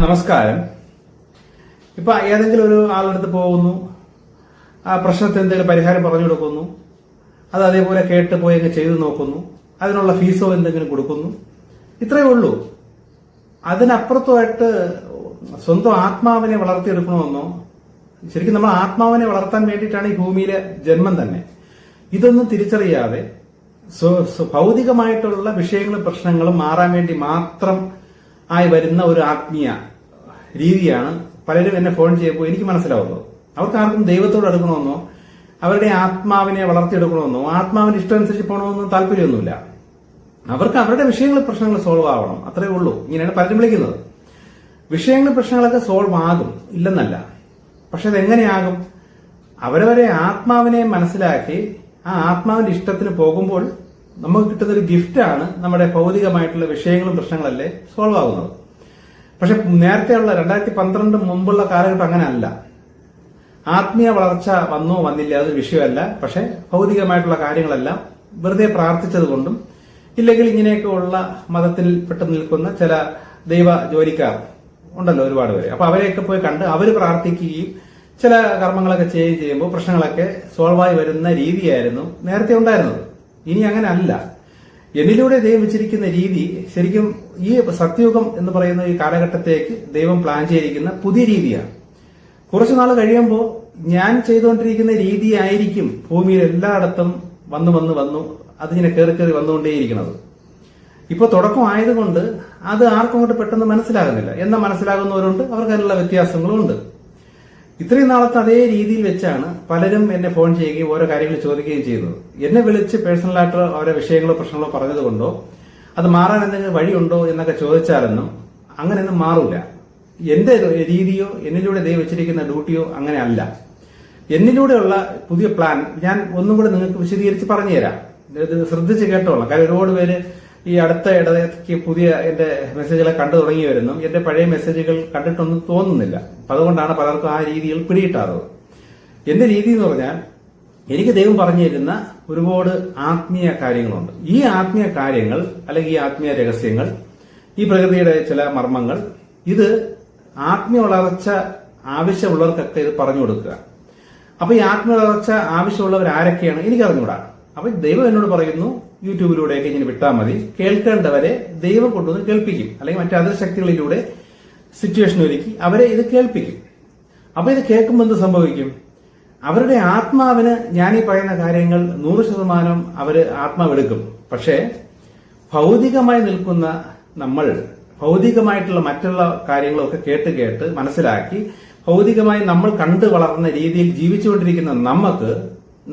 നമസ്കാരം. ഇപ്പൊ ഏതെങ്കിലും ഒരു ആളെടുത്ത് പോകുന്നു, ആ പ്രശ്നത്തിന് എന്തെങ്കിലും പരിഹാരം പറഞ്ഞു കൊടുക്കുന്നു, അത് അതേപോലെ കേട്ട് പോയി ചെയ്തു നോക്കുന്നു, അതിനുള്ള ഫീസോ എന്തെങ്കിലും കൊടുക്കുന്നു, ഇത്രയേ ഉള്ളൂ. അതിനപ്പുറത്തുമായിട്ട് സ്വന്തം ആത്മാവിനെ വളർത്തിയെടുക്കണമെന്നോ, ശരിക്കും നമ്മൾ ആത്മാവിനെ വളർത്താൻ വേണ്ടിയിട്ടാണ് ഈ ഭൂമിയിലെ ജന്മം തന്നെ. ഇതൊന്നും തിരിച്ചറിയാതെ ഭൗതികമായിട്ടുള്ള വിഷയങ്ങളും പ്രശ്നങ്ങളും മാറാൻ വേണ്ടി മാത്രം ആയി വരുന്ന ഒരു ആത്മീയ രീതിയാണ് പലരും എന്നെ ഫോൺ ചെയ്യുമ്പോൾ എനിക്ക് മനസ്സിലാവുന്നത്. അവർക്ക് ആർക്കും ദൈവത്തോട് അടുക്കണമെന്നോ അവരുടെ ആത്മാവിനെ വളർത്തിയെടുക്കണമെന്നോ ആത്മാവിന്റെ ഇഷ്ടം അനുസരിച്ച് പോകണമെന്നോ താല്പര്യമൊന്നുമില്ല. അവർക്ക് അവരുടെ വിഷയങ്ങളും പ്രശ്നങ്ങൾ സോൾവ് ആവണം, അത്രേ ഉള്ളൂ. ഇങ്ങനെയാണ് പലരും വിളിക്കുന്നത്. വിഷയങ്ങളും പ്രശ്നങ്ങളൊക്കെ സോൾവ് ആകും, ഇല്ലെന്നല്ല. പക്ഷെ അതെങ്ങനെയാകും? അവരവരെ ആത്മാവിനെ മനസ്സിലാക്കി ആ ആത്മാവിന്റെ ഇഷ്ടത്തിന് പോകുമ്പോൾ നമുക്ക് കിട്ടുന്ന ഒരു ഗിഫ്റ്റാണ് നമ്മുടെ ഭൗതികമായിട്ടുള്ള വിഷയങ്ങളും പ്രശ്നങ്ങളല്ലേ സോൾവ് ആകുന്നത്. പക്ഷെ നേരത്തെയുള്ള 2012 മുമ്പുള്ള കാലഘട്ടം അങ്ങനെ അല്ല. ആത്മീയ വളർച്ച വന്നോ വന്നില്ല അതൊരു വിഷയമല്ല. പക്ഷെ ഭൗതികമായിട്ടുള്ള കാര്യങ്ങളെല്ലാം വെറുതെ പ്രാർത്ഥിച്ചത് കൊണ്ടും ഇല്ലെങ്കിൽ ഇങ്ങനെയൊക്കെ ഉള്ള മതത്തിൽ പെട്ടു നിൽക്കുന്ന ചില ദൈവ ജോലിക്കാർ ഉണ്ടല്ലോ ഒരുപാട് പേര്. അപ്പൊ അവരെയൊക്കെ പോയി കണ്ട് അവർ പ്രാർത്ഥിക്കുകയും ചില കർമ്മങ്ങളൊക്കെ ചെയ്യുമ്പോൾ പ്രശ്നങ്ങളൊക്കെ സോൾവായി വരുന്ന രീതിയായിരുന്നു നേരത്തെ ഉണ്ടായിരുന്നത്. ഇനി അങ്ങനെ അല്ല. എന്നിലൂടെ ദൈവം വെച്ചിരിക്കുന്ന രീതി ശരിക്കും ഈ സത്യയുഗം എന്ന് പറയുന്ന ഈ കാലഘട്ടത്തേക്ക് ദൈവം പ്ലാൻ ചെയ്തിരിക്കുന്ന പുതിയ രീതിയാണ്. കുറച്ചുനാൾ കഴിയുമ്പോൾ ഞാൻ ചെയ്തുകൊണ്ടിരിക്കുന്ന രീതി ആയിരിക്കും ഭൂമിയിൽ എല്ലായിടത്തും വന്നു അതിങ്ങനെ കയറി വന്നുകൊണ്ടേയിരിക്കുന്നത്. ഇപ്പൊ തുടക്കം ആയതുകൊണ്ട് അത് ആർക്കും അങ്ങോട്ട് പെട്ടെന്ന് മനസ്സിലാകുന്നില്ല. എന്നാൽ മനസ്സിലാകുന്നവരുണ്ട്, അവർക്ക് അതിനുള്ള വ്യത്യാസങ്ങളും ഉണ്ട്. ഇത്രയും നാളത്തെ അതേ രീതിയിൽ വെച്ചാണ് പലരും എന്നെ ഫോൺ ചെയ്യുകയും ഓരോ കാര്യങ്ങൾ ചോദിക്കുകയും ചെയ്യുന്നത്. എന്നെ വിളിച്ച് പേഴ്സണലായിട്ട് ഓരോ വിഷയങ്ങളോ പ്രശ്നങ്ങളോ പറഞ്ഞതുകൊണ്ടോ അത് മാറാൻ എന്തെങ്കിലും വഴിയുണ്ടോ എന്നൊക്കെ ചോദിച്ചാലൊന്നും അങ്ങനെയൊന്നും മാറൂല. എന്റെ രീതിയോ എന്നിലൂടെ ദൈവം വെച്ചിരിക്കുന്ന ഡ്യൂട്ടിയോ അങ്ങനെ അല്ല. എന്നിലൂടെയുള്ള പുതിയ പ്ലാൻ ഞാൻ ഒന്നും കൂടെ നിങ്ങൾക്ക് വിശദീകരിച്ച് പറഞ്ഞുതരാം. ഇത് ശ്രദ്ധിച്ച് കേട്ടോളാം. കാര്യം ഒരുപാട് പേര് ഈ അടുത്ത ഇടയ്ക്ക് പുതിയ എന്റെ മെസ്സേജുകളെ കണ്ടു തുടങ്ങി വരുന്നു. എന്റെ പഴയ മെസ്സേജുകൾ കണ്ടിട്ടൊന്നും തോന്നുന്നില്ല. അതുകൊണ്ടാണ് പലർക്കും ആ രീതികൾ പിടികിട്ടാറുള്ളത്. എന്റെ രീതി എന്ന് പറഞ്ഞാൽ എനിക്ക് ദൈവം പറഞ്ഞു തരുന്ന ഒരുപാട് ആത്മീയ കാര്യങ്ങളുണ്ട്. ഈ ആത്മീയ കാര്യങ്ങൾ അല്ലെങ്കിൽ ഈ ആത്മീയ രഹസ്യങ്ങൾ, ഈ പ്രകൃതിയുടെ ചില മർമ്മങ്ങൾ, ഇത് ആത്മീയ വളർച്ച ആവശ്യമുള്ളവർക്കൊക്കെ ഇത് പറഞ്ഞു കൊടുക്കുക. അപ്പൊ ഈ ആത്മീയ വളർച്ച ആവശ്യമുള്ളവർ ആരൊക്കെയാണ് എനിക്ക് അറിഞ്ഞുകൂടാ. അപ്പൊ ദൈവം എന്നോട് പറയുന്നു യൂട്യൂബിലൂടെയൊക്കെ ഇങ്ങനെ വിട്ടാൽ മതി, കേൾക്കേണ്ടവരെ ദൈവം കൊണ്ടുവന്ന് കേൾപ്പിക്കും, അല്ലെങ്കിൽ മറ്റു അതർ ശക്തികളിലൂടെ സിറ്റുവേഷൻ ഒരുക്കി അവരെ ഇത് കേൾപ്പിക്കും. അപ്പൊ ഇത് കേൾക്കുമ്പോൾ എന്ത് സംഭവിക്കും? അവരുടെ ആത്മാവിന് ഞാൻ ഈ പറയുന്ന കാര്യങ്ങൾ 100% അവര് ആത്മാവെടുക്കും. പക്ഷേ ഭൗതികമായി നിൽക്കുന്ന നമ്മൾ ഭൗതികമായിട്ടുള്ള മറ്റുള്ള കാര്യങ്ങളൊക്കെ കേട്ട് മനസ്സിലാക്കി ഭൗതികമായി നമ്മൾ കണ്ടു വളർന്ന രീതിയിൽ ജീവിച്ചുകൊണ്ടിരിക്കുന്ന നമുക്ക്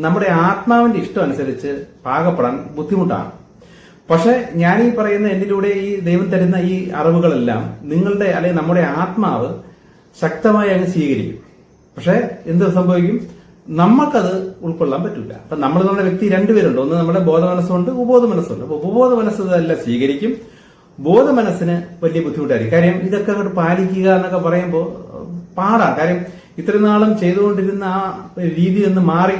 നമ്മുടെ ആത്മാവിന്റെ ഇഷ്ടം അനുസരിച്ച് പാകപ്പെടാൻ ബുദ്ധിമുട്ടാണ്. പക്ഷെ ഞാൻ ഈ പറയുന്ന എന്നിലൂടെ ഈ ദൈവം തരുന്ന ഈ അറിവുകളെല്ലാം നിങ്ങളുടെ അല്ലെങ്കിൽ നമ്മുടെ ആത്മാവ് ശക്തമായി അങ്ങ് സ്വീകരിക്കും. പക്ഷെ എന്ത് സംഭവിക്കും? നമ്മൾക്കത് ഉൾക്കൊള്ളാൻ പറ്റില്ല. അപ്പൊ നമ്മൾ നമ്മുടെ വ്യക്തി രണ്ടുപേരുണ്ട്. ഒന്ന് നമ്മുടെ ബോധമനസ്സുണ്ട്, ഉപബോധ മനസ്സുണ്ട്. അപ്പൊ ഉപബോധ മനസ്സ് ഇതെല്ലാം സ്വീകരിക്കും. ബോധ മനസ്സിന് വലിയ ബുദ്ധിമുട്ടായിരിക്കും. കാര്യം ഇതൊക്കെ അങ്ങോട്ട് പാലിക്കുക എന്നൊക്കെ പറയുമ്പോൾ പാടാണ്. കാര്യം ഇത്രയും നാളും ചെയ്തുകൊണ്ടിരുന്ന ആ രീതി ഒന്ന് മാറി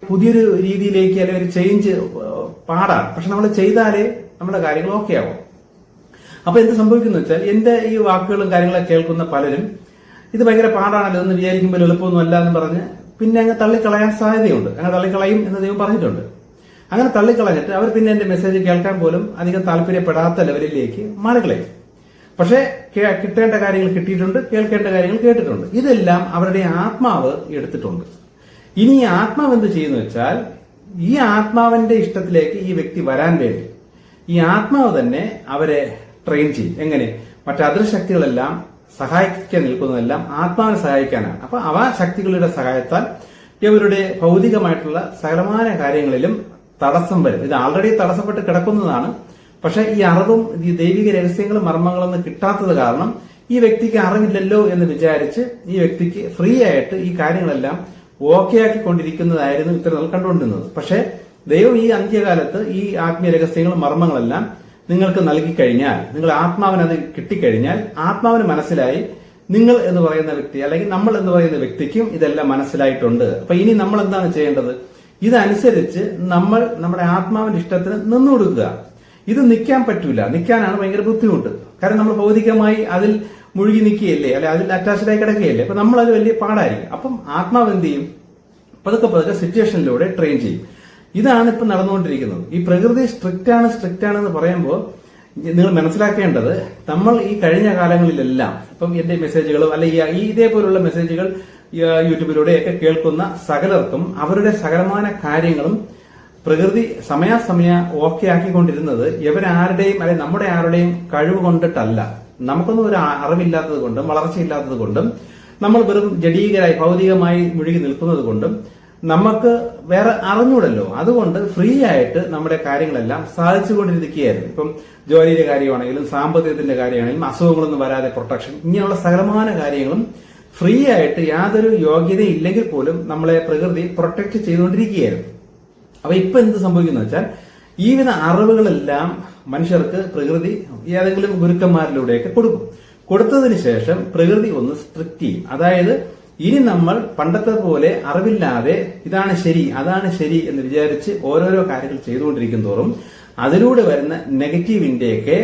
പുതിയൊരു രീതിയിലേക്ക് അല്ലെങ്കിൽ ഒരു ചേഞ്ച് പാടാണ്. പക്ഷെ നമ്മൾ ചെയ്താലേ നമ്മുടെ കാര്യങ്ങൾ ഓക്കെ ആവും. അപ്പൊ എന്ത് സംഭവിക്കുന്നു വെച്ചാൽ എന്റെ ഈ വാക്കുകളും കാര്യങ്ങളൊക്കെ കേൾക്കുന്ന പലരും ഇത് ഭയങ്കര പാടാണല്ലോ എന്ന് വിചാരിക്കുമ്പോൾ എളുപ്പമൊന്നും അല്ല എന്ന് പറഞ്ഞ് പിന്നെ അങ്ങ് തള്ളിക്കളയാൻ സാധ്യതയുണ്ട്. അങ്ങനെ തള്ളിക്കളയും എന്ന് ദൈവം പറഞ്ഞിട്ടുണ്ട്. അങ്ങനെ തള്ളിക്കളഞ്ഞിട്ട് അവർ പിന്നെ എന്റെ മെസ്സേജ് കേൾക്കാൻ പോലും അധികം താല്പര്യപ്പെടാത്ത ലെവലിലേക്ക് മാറിക്കളയും. പക്ഷെ കിട്ടേണ്ട കാര്യങ്ങൾ കിട്ടിയിട്ടുണ്ട്, കേൾക്കേണ്ട കാര്യങ്ങൾ കേട്ടിട്ടുണ്ട്. ഇതെല്ലാം അവരുടെ ആത്മാവ് എടുത്തിട്ടുണ്ട്. ഇനി ഈ ആത്മാവ് എന്ത് ചെയ്യുന്നു വെച്ചാൽ ഈ ആത്മാവിന്റെ ഇഷ്ടത്തിലേക്ക് ഈ വ്യക്തി വരാൻ വേണ്ടി ഈ ആത്മാവ് തന്നെ അവരെ ട്രെയിൻ ചെയ്യും. എങ്ങനെ? മറ്റു അതിർശക്തികളെല്ലാം സഹായിക്കാൻ നിൽക്കുന്നതെല്ലാം ആത്മാവിനെ സഹായിക്കാനാണ്. അപ്പൊ അവ ശക്തികളുടെ സഹായത്താൽ ഇവരുടെ ഭൗതികമായിട്ടുള്ള സകലമായ കാര്യങ്ങളിലും തടസ്സം വരും. ഇത് ആൾറെഡി തടസ്സപ്പെട്ട് കിടക്കുന്നതാണ്. പക്ഷെ ഈ അറിവും ഈ ദൈവിക രഹസ്യങ്ങളും മർമ്മങ്ങളൊന്നും കിട്ടാത്തത് കാരണം ഈ വ്യക്തിക്ക് അറിവില്ലല്ലോ എന്ന് വിചാരിച്ച് ഈ വ്യക്തിക്ക് ഫ്രീ ആയിട്ട് ഈ കാര്യങ്ങളെല്ലാം ഓക്കെ ആക്കിക്കൊണ്ടിരിക്കുന്നതായിരുന്നു ഇത്ര നാൾ കണ്ടുകൊണ്ടിരുന്നത്. പക്ഷെ ദൈവം ഈ അന്ത്യകാലത്ത് ഈ ആത്മീയ രഹസ്യങ്ങളും മർമ്മങ്ങളെല്ലാം നിങ്ങൾക്ക് നൽകിക്കഴിഞ്ഞാൽ, നിങ്ങൾ ആത്മാവിന് അത് കിട്ടിക്കഴിഞ്ഞാൽ ആത്മാവിന് മനസ്സിലായി നിങ്ങൾ എന്ന് പറയുന്ന വ്യക്തി അല്ലെങ്കിൽ നമ്മൾ എന്ന് പറയുന്ന വ്യക്തിക്കും ഇതെല്ലാം മനസ്സിലായിട്ടുണ്ട്. അപ്പൊ ഇനി നമ്മൾ എന്താണ് ചെയ്യേണ്ടത്? ഇതനുസരിച്ച് നമ്മൾ നമ്മുടെ ആത്മാവിന്റെ ഇഷ്ടത്തിന് നിന്നു കൊടുക്കുക. ഇത് നിൽക്കാൻ പറ്റൂല. നിൽക്കാനാണ് ഭയങ്കര ബുദ്ധിമുട്ട്. കാരണം നമ്മൾ ഭൗതികമായി അതിൽ മുഴുകി നിൽക്കുകയല്ലേ, അല്ലെ അതിൽ അറ്റാച്ച്ഡ് ആയി കിടക്കുകയല്ലേ. അപ്പൊ നമ്മൾ അത് വലിയ പാടായിരിക്കും. അപ്പം ആത്മാവ് എന്ത് ചെയ്യും? പതുക്കെ പതുക്കെ സിറ്റുവേഷനിലൂടെ ട്രെയിൻ ചെയ്യും. ഇതാണ് ഇപ്പൊ നടന്നുകൊണ്ടിരിക്കുന്നത്. ഈ പ്രകൃതി സ്ട്രിക്റ്റ് ആണെന്ന് പറയുമ്പോൾ നിങ്ങൾ മനസ്സിലാക്കേണ്ടത്, നമ്മൾ ഈ കഴിഞ്ഞ കാലങ്ങളിലെല്ലാം ഇപ്പം എന്റെ മെസ്സേജുകളും അല്ലെ ഈ ഇതേപോലുള്ള മെസ്സേജുകൾ യൂട്യൂബിലൂടെയൊക്കെ കേൾക്കുന്ന സകലർക്കും അവരുടെ സകലമാന കാര്യങ്ങളും പ്രകൃതി സമയാസമയ ഓക്കെ ആക്കിക്കൊണ്ടിരുന്നത് ഇവരാരുടെയും അല്ലെ നമ്മുടെ ആരുടെയും കഴിവ് കൊണ്ടിട്ടല്ല. നമുക്കൊന്നും ഒരു അറിവില്ലാത്തത് കൊണ്ടും വളർച്ചയില്ലാത്തത് കൊണ്ടും നമ്മൾ വെറും ജഡീകരായി ഭൗതികമായി മുഴുകി നിൽക്കുന്നത് കൊണ്ടും നമുക്ക് വേറെ അറിഞ്ഞൂടല്ലോ. അതുകൊണ്ട് ഫ്രീ ആയിട്ട് നമ്മുടെ കാര്യങ്ങളെല്ലാം സാധിച്ചുകൊണ്ടിരിക്കുകയായിരുന്നു. ഇപ്പം ജോലിയുടെ കാര്യമാണെങ്കിലും സാമ്പത്തികത്തിന്റെ കാര്യമാണെങ്കിലും അസുഖങ്ങളൊന്നും വരാതെ പ്രൊട്ടക്ഷൻ, ഇങ്ങനെയുള്ള സകലമാന കാര്യങ്ങളും ഫ്രീ ആയിട്ട് യാതൊരു യോഗ്യതയും ഇല്ലെങ്കിൽ പോലും നമ്മളെ പ്രകൃതി പ്രൊട്ടക്ട് ചെയ്തുകൊണ്ടിരിക്കുകയായിരുന്നു. അപ്പൊ ഇപ്പൊ എന്ത് സംഭവിക്കുന്നു വെച്ചാൽ ഈ വിധ അറിവുകളെല്ലാം മനുഷ്യർക്ക് പ്രകൃതി ഏതെങ്കിലും ഗുരുക്കന്മാരിലൂടെയൊക്കെ കൊടുക്കും. കൊടുത്തതിന് ശേഷം പ്രകൃതി ഒന്ന് സ്ട്രിക്റ്റ് ചെയ്യും. അതായത് ഇനി നമ്മൾ പണ്ടത്തെ പോലെ അറിവില്ലാതെ ഇതാണ് ശരി അതാണ് ശരി എന്ന് വിചാരിച്ച് ഓരോരോ കാര്യങ്ങൾ ചെയ്തുകൊണ്ടിരിക്കും തോറും അതിലൂടെ വരുന്ന നെഗറ്റീവിന്റെയൊക്കെ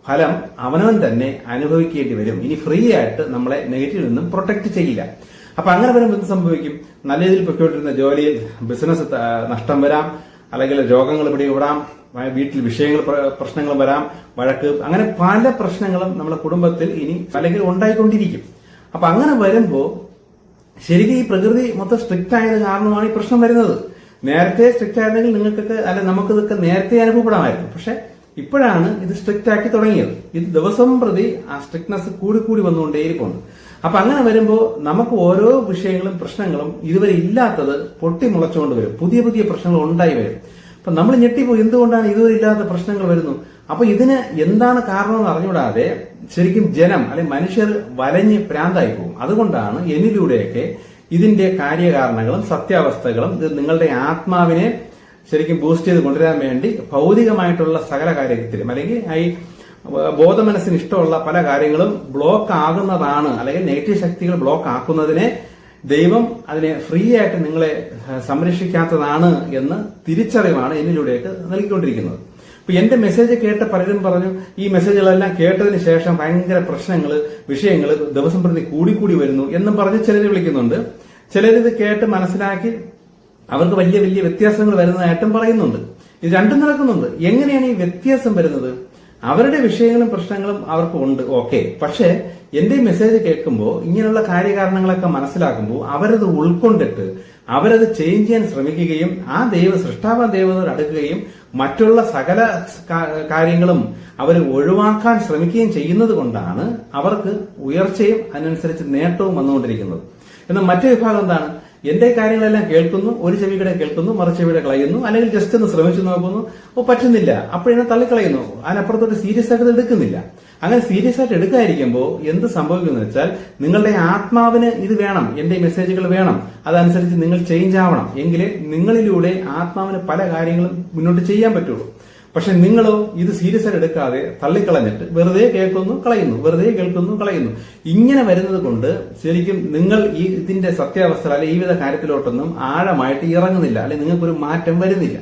ഫലം അവനവൻ തന്നെ അനുഭവിക്കേണ്ടി വരും. ഇനി ഫ്രീ ആയിട്ട് നമ്മളെ നെഗറ്റീവിൽ നിന്നും പ്രൊട്ടക്ട് ചെയ്യില്ല. അപ്പൊ അങ്ങനെ വരുമ്പോൾ എന്ത് സംഭവിക്കും? നല്ല രീതിയിൽ പൊയ്ക്കൊണ്ടിരുന്ന ജോലിയിൽ ബിസിനസ് നഷ്ടം വരാം, അല്ലെങ്കിൽ രോഗങ്ങൾ പിടികൂടാം, വീട്ടിൽ വിഷയങ്ങൾ പ്രശ്നങ്ങൾ വരാം, വഴക്ക്, അങ്ങനെ പല പ്രശ്നങ്ങളും നമ്മുടെ കുടുംബത്തിൽ ഇനി അല്ലെങ്കിൽ ഉണ്ടായിക്കൊണ്ടിരിക്കും. അപ്പൊ അങ്ങനെ വരുമ്പോ ശരിക്കും ഈ പ്രകൃതി മൊത്തം സ്ട്രിക്റ്റ് ആയത് കാരണമാണ് ഈ പ്രശ്നം വരുന്നത്. നേരത്തെ സ്ട്രിക്റ്റ് ആയിരുന്നെങ്കിൽ നിങ്ങൾക്കൊക്കെ അല്ലെ നമുക്കിതൊക്കെ നേരത്തെ അനുഭവപ്പെടാമായിരുന്നു. പക്ഷെ ഇപ്പോഴാണ് ഇത് സ്ട്രിക്റ്റ് ആക്കി തുടങ്ങിയത്. ഇത് ദിവസം പ്രതി ആ സ്ട്രിക്ട്നെസ് കൂടി വന്നുകൊണ്ടേയിരിക്കുന്നു. അപ്പൊ അങ്ങനെ വരുമ്പോൾ നമുക്ക് ഓരോ വിഷയങ്ങളും പ്രശ്നങ്ങളും ഇതുവരെ ഇല്ലാത്തത് പൊട്ടി മുളച്ചുകൊണ്ട് വരും. പുതിയ പുതിയ പ്രശ്നങ്ങൾ ഉണ്ടായി വരും. അപ്പൊ നമ്മൾ ഞെട്ടിപ്പോയി, എന്തുകൊണ്ടാണ് ഇതുവരെ ഇല്ലാത്ത പ്രശ്നങ്ങൾ വരുന്നു? അപ്പൊ ഇതിന് എന്താണ് കാരണമെന്ന് അറിഞ്ഞുകൂടാതെ ശരിക്കും ജനം അല്ലെ മനുഷ്യർ വലഞ്ഞ് പ്രാന്തായി പോകും. അതുകൊണ്ടാണ് എന്നിലൂടെയൊക്കെ ഇതിന്റെ കാര്യകാരണങ്ങളും സത്യാവസ്ഥകളും ഇത് നിങ്ങളുടെ ആത്മാവിനെ ശരിക്കും ബൂസ്റ്റ് ചെയ്ത് കൊണ്ടുവരാൻ വേണ്ടി ഭൗതികമായിട്ടുള്ള സകല കാര്യത്തിലും അല്ലെങ്കിൽ ഈ ബോധമനസ്സിന് ഇഷ്ടമുള്ള പല കാര്യങ്ങളും ബ്ലോക്ക് ആകുന്നതാണ്, അല്ലെങ്കിൽ നെഗറ്റീവ് ശക്തികൾ ബ്ലോക്ക് ആക്കുന്നതിനെ ദൈവം അതിനെ ഫ്രീ ആയിട്ട് നിങ്ങളെ സംരക്ഷിക്കാത്തതാണ് എന്ന് തിരിച്ചറിവാണ് എന്നിലൂടെയൊക്കെ നൽകിക്കൊണ്ടിരിക്കുന്നത്. ഇപ്പൊ എന്റെ മെസ്സേജ് കേട്ട പലരും പറഞ്ഞു, ഈ മെസ്സേജുകളെല്ലാം കേട്ടതിന് ശേഷം ഭയങ്കര പ്രശ്നങ്ങള് വിഷയങ്ങൾ ദിവസം പ്രതി കൂടി വരുന്നു എന്നും പറഞ്ഞ് ചിലര് വിളിക്കുന്നുണ്ട്. ചിലരിത് കേട്ട് മനസ്സിലാക്കി അവർക്ക് വലിയ വലിയ വ്യത്യാസങ്ങൾ വരുന്നതായിട്ടും പറയുന്നുണ്ട്. ഇത് രണ്ടും നടക്കുന്നുണ്ട്. എങ്ങനെയാണ് ഈ വ്യത്യാസം വരുന്നത്? അവരുടെ വിഷയങ്ങളും പ്രശ്നങ്ങളും അവർക്ക് ഉണ്ട്, ഓക്കെ. പക്ഷെ എന്റെ മെസ്സേജ് കേൾക്കുമ്പോൾ ഇങ്ങനെയുള്ള കാര്യകാരണങ്ങളൊക്കെ മനസ്സിലാക്കുമ്പോൾ അവരത് ഉൾക്കൊണ്ടിട്ട് അവരത് ചേഞ്ച് ചെയ്യാൻ ശ്രമിക്കുകയും ആ സൃഷ്ടാവാൻ ദൈവത്തോട് അടുക്കുകയും മറ്റുള്ള സകല കാര്യങ്ങളും അവർ ഒഴിവാക്കാൻ ശ്രമിക്കുകയും ചെയ്യുന്നത് കൊണ്ടാണ് അവർക്ക് ഉയർച്ചയും അതിനനുസരിച്ച് നേട്ടവും വന്നുകൊണ്ടിരിക്കുന്നത്. എന്നാൽ മറ്റു വിഭാഗം എന്താണ്? എന്റെ കാര്യങ്ങളെല്ലാം കേൾക്കുന്നു, ഒരു ചെവിയുടെ കേൾക്കുന്നു, മറു ചെവിയുടെ കളയുന്നു, അല്ലെങ്കിൽ ജസ്റ്റ് ഒന്ന് ശ്രമിച്ചു നോക്കുന്നു, പറ്റുന്നില്ല, അപ്പോഴതിനെ തള്ളിക്കളയുന്നു, അതിനപ്പുറത്തോട്ട് സീരിയസ് ആയിട്ട് എടുക്കുന്നില്ല. അങ്ങനെ സീരിയസ് ആയിട്ട് എടുക്കാതിരിക്കുമ്പോൾ എന്ത് സംഭവിക്കുന്നു വെച്ചാൽ നിങ്ങളുടെ ആത്മാവിന് ഇത് വേണം, എന്റെ മെസ്സേജുകൾ വേണം, അതനുസരിച്ച് നിങ്ങൾ ചേഞ്ച് ആവണം, എങ്കിലേ നിങ്ങളിലൂടെ ആത്മാവിന് പല കാര്യങ്ങളും മുന്നോട്ട് ചെയ്യാൻ പറ്റുള്ളൂ. പക്ഷെ നിങ്ങളോ ഇത് സീരിയസ് ആയിട്ട് എടുക്കാതെ തള്ളിക്കളഞ്ഞിട്ട് വെറുതെ കേൾക്കുന്നു കളയുന്നു, വെറുതെ കേൾക്കുന്നു കളയുന്നു. ഇങ്ങനെ വരുന്നത് കൊണ്ട് ശരിക്കും നിങ്ങൾ ഇതിന്റെ സത്യാവസ്ഥ അല്ലെ ഈ വിധ കാര്യത്തിലോട്ടൊന്നും ആഴമായിട്ട് ഇറങ്ങുന്നില്ല, അല്ലെ നിങ്ങൾക്കൊരു മാറ്റം വരുന്നില്ല.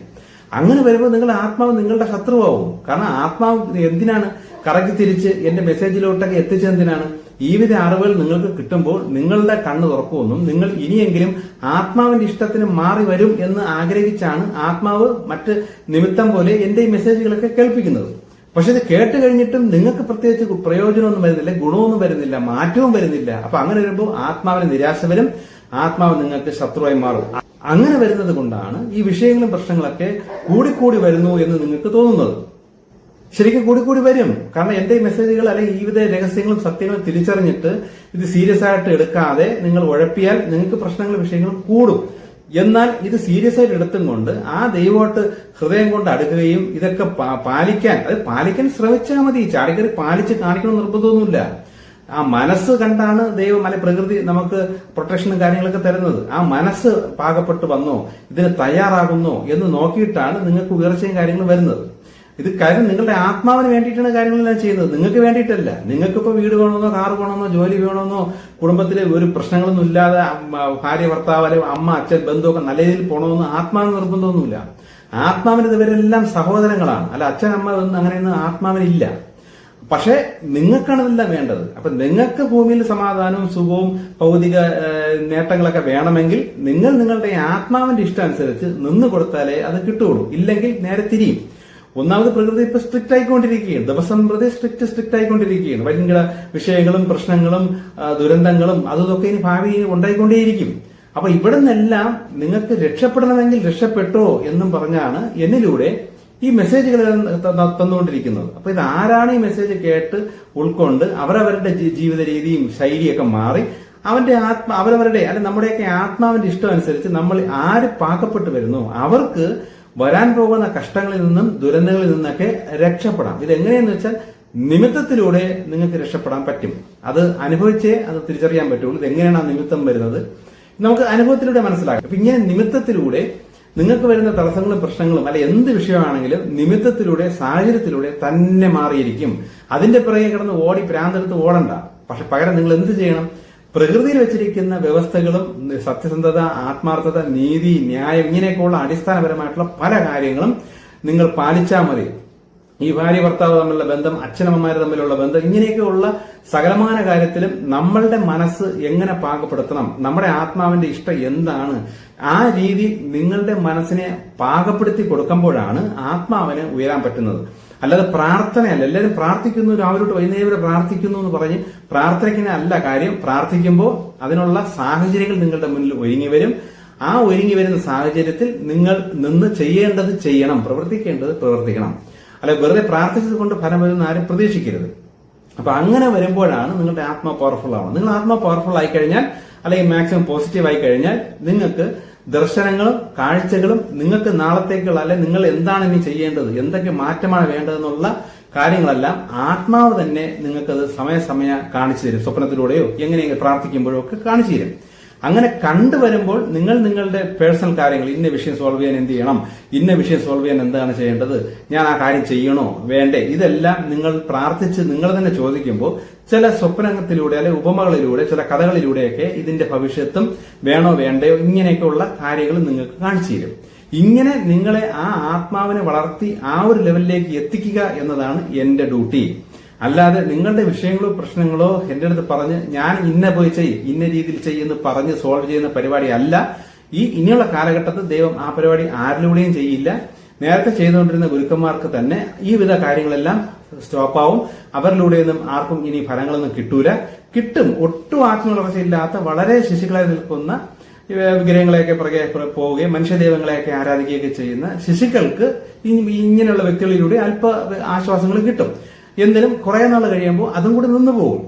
അങ്ങനെ വരുമ്പോൾ നിങ്ങളുടെ ആത്മാവ് നിങ്ങളുടെ ശത്രുവാകും. കാരണം ആത്മാവ് എന്തിനാണ് കറക്കി തിരിച്ച് എന്റെ മെസ്സേജിലോട്ടൊക്കെ എത്തിച്ചെന്തിനാണ്? ഈ വിധ അറിവുകൾ നിങ്ങൾക്ക് കിട്ടുമ്പോൾ നിങ്ങളുടെ കണ്ണ് തുറക്കുമെന്നും നിങ്ങൾ ഇനിയെങ്കിലും ആത്മാവിന്റെ ഇഷ്ടത്തിന് മാറി വരും എന്ന് ആഗ്രഹിച്ചാണ് ആത്മാവ് മറ്റ് നിമിത്തം പോലെ എന്റെ ഈ മെസ്സേജുകളൊക്കെ കേൾപ്പിക്കുന്നത്. പക്ഷെ ഇത് കേട്ട് കഴിഞ്ഞിട്ടും നിങ്ങൾക്ക് പ്രത്യേകിച്ച് പ്രയോജനമൊന്നും വരുന്നില്ല, ഗുണമൊന്നും വരുന്നില്ല, മാറ്റവും വരുന്നില്ല. അപ്പൊ അങ്ങനെ വരുമ്പോൾ ആത്മാവിന് നിരാശ വരും, ആത്മാവ് നിങ്ങൾക്ക് ശത്രുവായി മാറും. അങ്ങനെ വരുന്നത് കൊണ്ടാണ് ഈ വിഷയങ്ങളും പ്രശ്നങ്ങളൊക്കെ കൂടിക്കൂടി വരുന്നു എന്ന് നിങ്ങൾക്ക് തോന്നുന്നത്. ശരിക്കും കൂടിക്കൂടി വരും. കാരണം എന്റെ മെസ്സേജുകൾ അല്ലെങ്കിൽ ഈ വിധ രഹസ്യങ്ങളും സത്യങ്ങളും തിരിച്ചറിഞ്ഞിട്ട് ഇത് സീരിയസ് ആയിട്ട് എടുക്കാതെ നിങ്ങൾ ഉഴപ്പിയാൽ നിങ്ങൾക്ക് പ്രശ്നങ്ങളും വിഷയങ്ങളും കൂടും. എന്നാൽ ഇത് സീരിയസ് ആയിട്ട് എടുത്തും കൊണ്ട് ആ ദൈവമായിട്ട് ഹൃദയം കൊണ്ട് അടുക്കുകയും ഇതൊക്കെ പാലിക്കാൻ ശ്രമിച്ചാൽ മതി. ചാടിക്കറി പാലിച്ച് കാണിക്കണം നിർബന്ധമൊന്നുമില്ല. ആ മനസ്സ് കണ്ടാണ് ദൈവം അല്ലെ പ്രകൃതി നമുക്ക് പ്രൊട്ടക്ഷനും കാര്യങ്ങളൊക്കെ തരുന്നത്. ആ മനസ്സ് പാകപ്പെട്ട് വന്നോ, ഇതിന് തയ്യാറാകുന്നോ എന്ന് നോക്കിയിട്ടാണ് നിങ്ങൾക്ക് ഉയർച്ചയും കാര്യങ്ങളും വരുന്നത്. ഇത് കാര്യം നിങ്ങളുടെ ആത്മാവിന് വേണ്ടിയിട്ടാണ് കാര്യങ്ങളെല്ലാം ചെയ്യുന്നത്, നിങ്ങൾക്ക് വേണ്ടിയിട്ടല്ല. നിങ്ങൾക്കിപ്പോ വീട് വേണമെന്നോ കാറ് വേണമെന്നോ ജോലി വേണമെന്നോ കുടുംബത്തിൽ ഒരു പ്രശ്നങ്ങളൊന്നും ഇല്ലാതെ ഭാര്യ ഭർത്താവ് അല്ലെങ്കിൽ അമ്മ അച്ഛൻ ബന്ധുവൊക്കെ നല്ല രീതിയിൽ പോകണമെന്ന് ആത്മാവിന് നിർബന്ധമൊന്നുമില്ല. ആത്മാവിന് ഇവരെല്ലാം സഹോദരങ്ങളാണ്. അല്ല അച്ഛൻ അമ്മ അങ്ങനെയൊന്നും ആത്മാവിനില്ല. പക്ഷെ നിങ്ങൾക്കാണ് ഇതെല്ലാം വേണ്ടത്. അപ്പൊ നിങ്ങൾക്ക് ഭൂമിയിൽ സമാധാനവും സുഖവും ഭൗതിക നേട്ടങ്ങളൊക്കെ വേണമെങ്കിൽ നിങ്ങൾ നിങ്ങളുടെ ആത്മാവിന്റെ ഇഷ്ടം അനുസരിച്ച് നിന്ന് കൊടുത്താലേ അത് കിട്ടുകയുള്ളൂ. ഇല്ലെങ്കിൽ നേരെ തിരിയും. ഒന്നാമത് പ്രകൃതി ഇപ്പൊ സ്ട്രിക്റ്റ് ആയിക്കൊണ്ടിരിക്കുകയാണ്, ദിവസം പ്രതി സ്ട്രിക്റ്റ് ആയിക്കൊണ്ടിരിക്കുകയാണ്. വൻകിട വിഷയങ്ങളും പ്രശ്നങ്ങളും ദുരന്തങ്ങളും അതൊക്കെ ഇനി ഭാവിയിൽ ഉണ്ടായിക്കൊണ്ടേയിരിക്കും. അപ്പൊ ഇവിടെ നിന്നെല്ലാം നിങ്ങൾക്ക് രക്ഷപ്പെടണമെങ്കിൽ രക്ഷപ്പെട്ടോ എന്നും പറഞ്ഞാണ് എന്നിലൂടെ ഈ മെസ്സേജുകൾ തന്നുകൊണ്ടിരിക്കുന്നത്. അപ്പൊ ഇത് ആരാണ് ഈ മെസ്സേജ് കേട്ട് ഉൾക്കൊണ്ട് അവരവരുടെ ജീവിത രീതിയും ശൈലിയൊക്കെ മാറി അവരവരുടെ അല്ലെ നമ്മുടെയൊക്കെ ആത്മാവിന്റെ ഇഷ്ടം അനുസരിച്ച് നമ്മൾ ആര് പാകപ്പെട്ട് വരുന്നു അവർക്ക് വരാൻ പോകുന്ന കഷ്ടങ്ങളിൽ നിന്നും ദുരന്തങ്ങളിൽ നിന്നൊക്കെ രക്ഷപ്പെടാം. ഇതെങ്ങനെയെന്ന് വെച്ചാൽ നിമിത്തത്തിലൂടെ നിങ്ങൾക്ക് രക്ഷപ്പെടാൻ പറ്റും. അത് അനുഭവിച്ചേ അത് തിരിച്ചറിയാൻ പറ്റുള്ളൂ. ഇതെങ്ങനെയാണ് ആ നിമിത്തം വരുന്നത് നമുക്ക് അനുഭവത്തിലൂടെ മനസ്സിലാക്കാം. അപ്പൊ ഇങ്ങനെ നിമിത്തത്തിലൂടെ നിങ്ങൾക്ക് വരുന്ന തടസ്സങ്ങളും പ്രശ്നങ്ങളും അല്ലെ എന്ത് വിഷയമാണെങ്കിലും നിമിത്തത്തിലൂടെ സാഹചര്യത്തിലൂടെ തന്നെ മാറിയിരിക്കും. അതിന്റെ പിറകെ കിടന്ന് ഓടി പ്രാന്തെടുത്ത് ഓടണ്ട. പക്ഷെ പകരം നിങ്ങൾ എന്ത് ചെയ്യണം? പ്രകൃതിയിൽ വെച്ചിരിക്കുന്ന വ്യവസ്ഥകളും സത്യസന്ധത, ആത്മാർത്ഥത, നീതി, ന്യായം ഇങ്ങനെയൊക്കെയുള്ള അടിസ്ഥാനപരമായിട്ടുള്ള പല കാര്യങ്ങളും നിങ്ങൾ പാലിച്ചാൽ മതി. ഈ ഭാര്യ ഭർത്താവ് തമ്മിലുള്ള ബന്ധം, അച്ഛനമ്മമാര് തമ്മിലുള്ള ബന്ധം, ഇങ്ങനെയൊക്കെയുള്ള സകലമാന കാര്യത്തിലും നമ്മളുടെ മനസ്സ് എങ്ങനെ പാകപ്പെടുത്തണം, നമ്മുടെ ആത്മാവിന്റെ ഇഷ്ടം എന്താണ്, ആ രീതി നിങ്ങളുടെ മനസ്സിനെ പാകപ്പെടുത്തി കൊടുക്കുമ്പോഴാണ് ആത്മാവിന് ഉയരാൻ പറ്റുന്നത്. അല്ലാതെ പ്രാർത്ഥനയല്ല. എല്ലാവരും പ്രാർത്ഥിക്കുന്നു, രാവിലെ തൊട്ട് വൈകുന്നേരം വരെ പ്രാർത്ഥിക്കുന്നു എന്ന് പറഞ്ഞ് പ്രാർത്ഥനയ്ക്ക് അല്ല കാര്യം. പ്രാർത്ഥിക്കുമ്പോൾ അതിനുള്ള സാഹചര്യങ്ങൾ നിങ്ങളുടെ മുന്നിൽ ഒരുങ്ങി വരും. ആ ഒരുങ്ങി വരുന്ന സാഹചര്യത്തിൽ നിങ്ങൾ നിന്ന് ചെയ്യേണ്ടത് ചെയ്യണം, പ്രവർത്തിക്കേണ്ടത് പ്രവർത്തിക്കണം. അല്ലെ വെറുതെ പ്രാർത്ഥിച്ചത് കൊണ്ട് ഫലം വരുന്ന ആരും പ്രതീക്ഷിക്കരുത്. അപ്പൊ അങ്ങനെ വരുമ്പോഴാണ് നിങ്ങളുടെ ആത്മാ പവർഫുൾ ആവുന്നത്. നിങ്ങൾ ആത്മാ പവർഫുൾ ആയി കഴിഞ്ഞാൽ അല്ലെങ്കിൽ മാക്സിമം പോസിറ്റീവ് ആയി കഴിഞ്ഞാൽ നിങ്ങൾക്ക് ദർശനങ്ങളും കാഴ്ചകളും നിങ്ങൾക്ക് നാളത്തേക്കുള്ള അല്ലെ നിങ്ങൾ എന്താണ് ഇനി ചെയ്യേണ്ടത്, എന്തൊക്കെ മാറ്റമാണ് വേണ്ടതെന്നുള്ള കാര്യങ്ങളെല്ലാം ആത്മാവ് തന്നെ നിങ്ങൾക്കത് സമയ കാണിച്ചു തരും. സ്വപ്നത്തിലൂടെയോ എങ്ങനെയെങ്കിലും പ്രാർത്ഥിക്കുമ്പോഴോ ഒക്കെ കാണിച്ചു തരും. അങ്ങനെ കണ്ടുവരുമ്പോൾ നിങ്ങൾ നിങ്ങളുടെ പേഴ്സണൽ കാര്യങ്ങൾ, ഇന്ന വിഷയം സോൾവ് ചെയ്യാൻ എന്ത് ചെയ്യണം, ഇന്ന വിഷയം സോൾവ് ചെയ്യാൻ എന്താണ് ചെയ്യേണ്ടത്, ഞാൻ ആ കാര്യം ചെയ്യണോ വേണ്ടേ, ഇതെല്ലാം നിങ്ങൾ പ്രാർത്ഥിച്ച് നിങ്ങൾ തന്നെ ചോദിക്കുമ്പോൾ ചില സ്വപ്നത്തിലൂടെ അല്ലെ ഉപമകളിലൂടെ ചില കഥകളിലൂടെയൊക്കെ ഇതിന്റെ ഭവിഷ്യത്തും വേണോ വേണ്ടയോ ഇങ്ങനെയൊക്കെയുള്ള കാര്യങ്ങൾ നിങ്ങൾക്ക് കാണിച്ചു തരും. ഇങ്ങനെ നിങ്ങളെ ആ ആത്മാവിനെ വളർത്തി ആ ഒരു ലെവലിലേക്ക് എത്തിക്കുക എന്നതാണ് എന്റെ ഡ്യൂട്ടി. അല്ലാതെ നിങ്ങളുടെ വിഷയങ്ങളോ പ്രശ്നങ്ങളോ എന്റെ അടുത്ത് പറഞ്ഞ് ഞാൻ ഇന്ന പോയി ചെയ്യും, ഇന്ന രീതിയിൽ ചെയ്യുമെന്ന് പറഞ്ഞ് സോൾവ് ചെയ്യുന്ന പരിപാടി അല്ല. ഇനിയുള്ള കാലഘട്ടത്തിൽ ദൈവം ആ പരിപാടി ആരിലൂടെയും ചെയ്യില്ല. നേരത്തെ ചെയ്തുകൊണ്ടിരുന്ന ഗുരുക്കന്മാർക്ക് തന്നെ ഈ വിധ കാര്യങ്ങളെല്ലാം സ്റ്റോപ്പാവും. അവരിലൂടെയൊന്നും ആർക്കും ഇനി ഫലങ്ങളൊന്നും കിട്ടും. ഒട്ടും ആത്മവളർച്ചയില്ലാത്ത വളരെ ശിശുക്കളായി നിൽക്കുന്ന വിഗ്രഹങ്ങളെയൊക്കെ പുറകെ പോവുകയും മനുഷ്യദൈവങ്ങളെയൊക്കെ ആരാധിക്കുകയൊക്കെ ചെയ്യുന്ന ശിശുക്കൾക്ക് ഇങ്ങനെയുള്ള വ്യക്തികളിലൂടെ അല്പ ആശ്വാസങ്ങൾ കിട്ടും. എന്തിനും കുറെ നാൾ കഴിയുമ്പോൾ അതും കൂടി നിന്നു പോകും.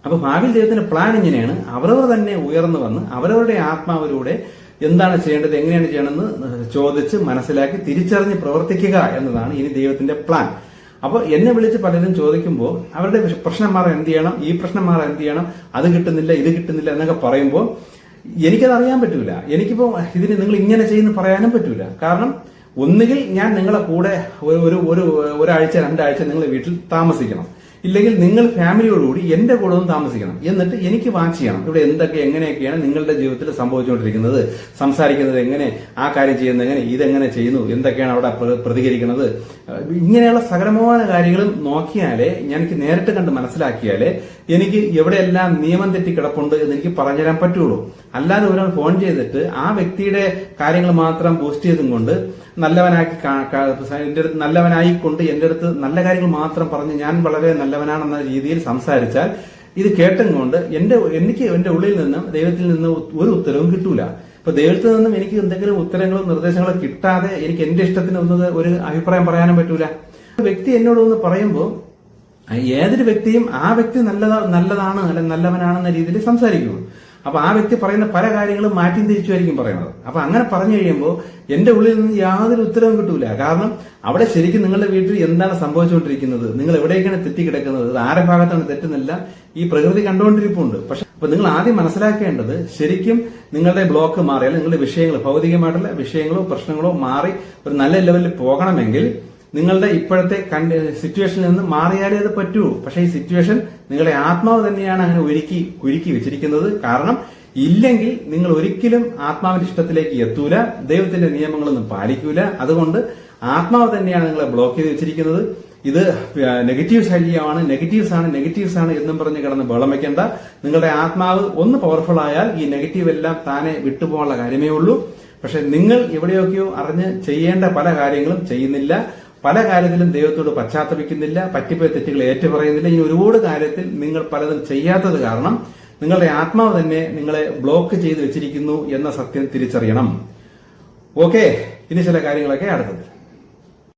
അപ്പൊ ഭാവിയിൽ ദൈവത്തിന്റെ പ്ലാൻ ഇങ്ങനെയാണ്. അവരവർ തന്നെ ഉയർന്നു വന്ന് അവരവരുടെ ആത്മാവിലൂടെ എന്താണ് ചെയ്യേണ്ടത്, എങ്ങനെയാണ് ചെയ്യണമെന്ന് ചോദിച്ച് മനസ്സിലാക്കി തിരിച്ചറിഞ്ഞ് പ്രവർത്തിക്കുക എന്നതാണ് ഇനി ദൈവത്തിന്റെ പ്ലാൻ. അപ്പൊ എന്നെ വിളിച്ച് പലരും ചോദിക്കുമ്പോൾ അവരുടെ പ്രശ്നം മാറാൻ എന്ത് ചെയ്യണം, ഈ പ്രശ്നം മാറാൻ എന്ത് ചെയ്യണം, അത് കിട്ടുന്നില്ല ഇത് കിട്ടുന്നില്ല എന്നൊക്കെ പറയുമ്പോൾ എനിക്കത് അറിയാൻ പറ്റൂല. എനിക്കിപ്പോ ഇതിന് നിങ്ങൾ ഇങ്ങനെ ചെയ്യുന്നു പറയാനും പറ്റൂല. കാരണം ഒന്നുകിൽ ഞാൻ നിങ്ങളെ കൂടെ ഒരാഴ്ച 2 ആഴ്ച നിങ്ങൾ വീട്ടിൽ താമസിക്കണം, ഇല്ലെങ്കിൽ നിങ്ങൾ ഫാമിലിയോടുകൂടി എന്റെ കൂടെ ഒന്ന് താമസിക്കണം. എന്നിട്ട് എനിക്ക് വാച്ച് ചെയ്യണം ഇവിടെ എന്തൊക്കെ എങ്ങനെയൊക്കെയാണ് നിങ്ങളുടെ ജീവിതത്തിൽ സംഭവിച്ചുകൊണ്ടിരിക്കുന്നത്, സംസാരിക്കുന്നത് എങ്ങനെ, ആ കാര്യം ചെയ്യുന്നത് എങ്ങനെ, ഇതെങ്ങനെ ചെയ്യുന്നു, എന്തൊക്കെയാണ് അവിടെ പ്രതികരിക്കുന്നത്, ഇങ്ങനെയുള്ള സകലമായ കാര്യങ്ങളും നോക്കിയാലേ എനിക്ക് നേരിട്ട് കണ്ട് മനസ്സിലാക്കിയാലേ എനിക്ക് എവിടെയെല്ലാം നിയമം തെറ്റി കിടപ്പുണ്ട് എന്ന് എനിക്ക് പറഞ്ഞുതരാൻ പറ്റുള്ളൂ. അല്ലാതെ ഒരാൾ ഫോൺ ചെയ്തിട്ട് ആ വ്യക്തിയുടെ കാര്യങ്ങൾ മാത്രം ബൂസ്റ്റ് ചെയ്തും കൊണ്ട് നല്ലവനായിക്കൊണ്ട് എന്റെ അടുത്ത് നല്ല കാര്യങ്ങൾ മാത്രം പറഞ്ഞ് ഞാൻ വളരെ നല്ലവനാണെന്ന രീതിയിൽ സംസാരിച്ചാൽ ഇത് കേട്ടും കൊണ്ട് എനിക്ക് എന്റെ ഉള്ളിൽ നിന്നും ദൈവത്തിൽ നിന്ന് ഒരു ഉത്തരവും കിട്ടൂല. ഇപ്പൊ ദൈവത്തിൽ നിന്നും എനിക്ക് എന്തെങ്കിലും ഉത്തരങ്ങളോ നിർദ്ദേശങ്ങളോ കിട്ടാതെ എനിക്ക് എന്റെ ഇഷ്ടത്തിന് ഒരു അഭിപ്രായം പറയാനും പറ്റൂല. വ്യക്തി എന്നോട് ഒന്ന് പറയുമ്പോൾ ഏതൊരു വ്യക്തിയും ആ വ്യക്തി നല്ലതാണ് അല്ലെ നല്ലവനാണെന്ന രീതിയിൽ സംസാരിക്കുള്ളൂ. അപ്പൊ ആ വ്യക്തി പറയുന്ന പല കാര്യങ്ങളും മാറ്റി തിരിച്ചുമായിരിക്കും പറയുന്നത്. അപ്പൊ അങ്ങനെ പറഞ്ഞു കഴിയുമ്പോൾ എന്റെ ഉള്ളിൽ നിന്ന് യാതൊരു ഉത്തരവും കിട്ടൂല. കാരണം അവിടെ ശരിക്കും നിങ്ങളുടെ വീട്ടിൽ എന്താണ് സംഭവിച്ചുകൊണ്ടിരിക്കുന്നത്, നിങ്ങൾ എവിടേക്കാണ് തെറ്റിക്കിടക്കുന്നത്, അത് ആരുടെ ഭാഗത്താണ് തെറ്റുന്നില്ല ഈ പ്രകൃതി കണ്ടുകൊണ്ടിരിപ്പുണ്ട്. പക്ഷെ അപ്പൊ നിങ്ങൾ ആദ്യം മനസ്സിലാക്കേണ്ടത് ശരിക്കും നിങ്ങളുടെ ബ്ലോക്ക് മാറിയാൽ നിങ്ങളുടെ വിഷയങ്ങൾ ഭൗതികമായിട്ടുള്ള വിഷയങ്ങളോ പ്രശ്നങ്ങളോ മാറി ഒരു നല്ല ലെവലിൽ പോകണമെങ്കിൽ നിങ്ങളുടെ ഇപ്പോഴത്തെ സിറ്റുവേഷനിൽ നിന്ന് മാറിയാലേ അത് പറ്റൂ. പക്ഷേ ഈ സിറ്റുവേഷൻ നിങ്ങളുടെ ആത്മാവ് തന്നെയാണ് അങ്ങനെ ഒരുക്കി വെച്ചിരിക്കുന്നത്. കാരണം ഇല്ലെങ്കിൽ നിങ്ങൾ ഒരിക്കലും ആത്മാവിന്റെ ഇഷ്ടത്തിലേക്ക് എത്തൂല, ദൈവത്തിന്റെ നിയമങ്ങളൊന്നും പാലിക്കൂല. അതുകൊണ്ട് ആത്മാവ് തന്നെയാണ് നിങ്ങളെ ബ്ലോക്ക് ചെയ്ത് വെച്ചിരിക്കുന്നത്. ഇത് നെഗറ്റീവ് ശല്യമാണ്, നെഗറ്റീവ്സ് ആണ് എന്നും പറഞ്ഞ് കിടന്ന് ബഹളം വെക്കേണ്ട. നിങ്ങളുടെ ആത്മാവ് ഒന്ന് പവർഫുൾ ആയാൽ ഈ നെഗറ്റീവ് എല്ലാം താനെ വിട്ടുപോകാനുള്ള കാര്യമേ ഉള്ളൂ. പക്ഷെ നിങ്ങൾ എവിടെയൊക്കെയോ അറിഞ്ഞ് ചെയ്യേണ്ട പല കാര്യങ്ങളും ചെയ്യുന്നില്ല, പല കാര്യത്തിലും ദൈവത്തോട് പശ്ചാത്തപിക്കുന്നില്ല, പറ്റിപ്പോയ തെറ്റുകൾ ഏറ്റുപറയുന്നില്ല. ഇനി ഒരുപാട് കാര്യത്തിൽ നിങ്ങൾ പലതും ചെയ്യാത്തത് കാരണം നിങ്ങളുടെ ആത്മാവ് തന്നെ നിങ്ങളെ ബ്ലോക്ക് ചെയ്ത് വെച്ചിരിക്കുന്നു എന്ന സത്യം തിരിച്ചറിയണം. ഓക്കെ, ഇനി ചില കാര്യങ്ങളൊക്കെ അടുത്തത്.